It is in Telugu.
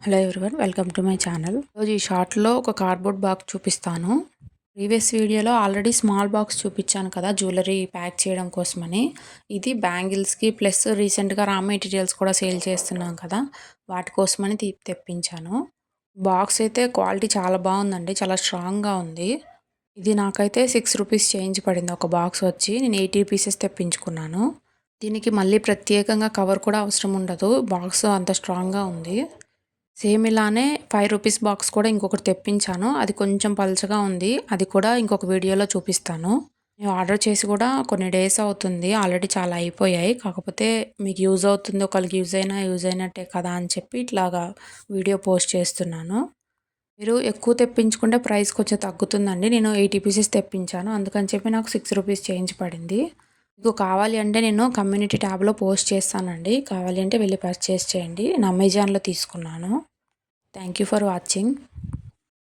Hello everyone, welcome to my channel. రోజు ఈ షార్ట్లో ఒక కార్డ్బోర్డ్ బాక్స్ చూపిస్తాను. ప్రీవియస్ వీడియోలో ఆల్రెడీ స్మాల్ బాక్స్ చూపించాను కదా, జ్యువెలరీ ప్యాక్ చేయడం కోసమని. ఇది బ్యాంగిల్స్కి ప్లస్ రీసెంట్గా రా మెటీరియల్స్ కూడా సేల్ చేస్తున్నాం కదా, వాటి కోసమని తెప్పించాను. బాక్స్ అయితే క్వాలిటీ చాలా బాగుందండి, చాలా స్ట్రాంగ్గా ఉంది. ఇది నాకైతే 6 రూపీస్ చేంజ్ పడింది ఒక బాక్స్ వచ్చి. నేను 80 పీసెస్ తెప్పించుకున్నాను. దీనికి మళ్ళీ ప్రత్యేకంగా కవర్ కూడా అవసరం ఉండదు, బాక్స్ అంత స్ట్రాంగ్గా ఉంది. సేమ్ ఇలానే 5 రూపీస్ బాక్స్ కూడా ఇంకొకటి తెప్పించాను. అది కొంచెం పలచగా ఉంది, అది కూడా ఇంకొక వీడియోలో చూపిస్తాను. నేను ఆర్డర్ చేసి కూడా కొన్ని డేస్ అవుతుంది, ఆల్రెడీ చాలా అయిపోయాయి. కాకపోతే మీకు యూజ్ అవుతుంది, ఒకరికి యూజ్ అయినట్టే కదా అని చెప్పి ఇట్లాగా వీడియో పోస్ట్ చేస్తున్నాను. మీరు ఎక్కువ తెప్పించుకుంటే ప్రైస్ కొంచెం తగ్గుతుందండి. నేను 80 పీసెస్ తెప్పించాను, అందుకని చెప్పి నాకు 6 రూపీస్ చేంజ్ పడింది. మీకు కావాలి అంటే నేను కమ్యూనిటీ ట్యాబ్లో పోస్ట్ చేస్తానండి, కావాలి అంటే వెళ్ళి పర్చేస్ చేయండి. నేను అమెజాన్లో తీసుకున్నాను. Thank you for watching.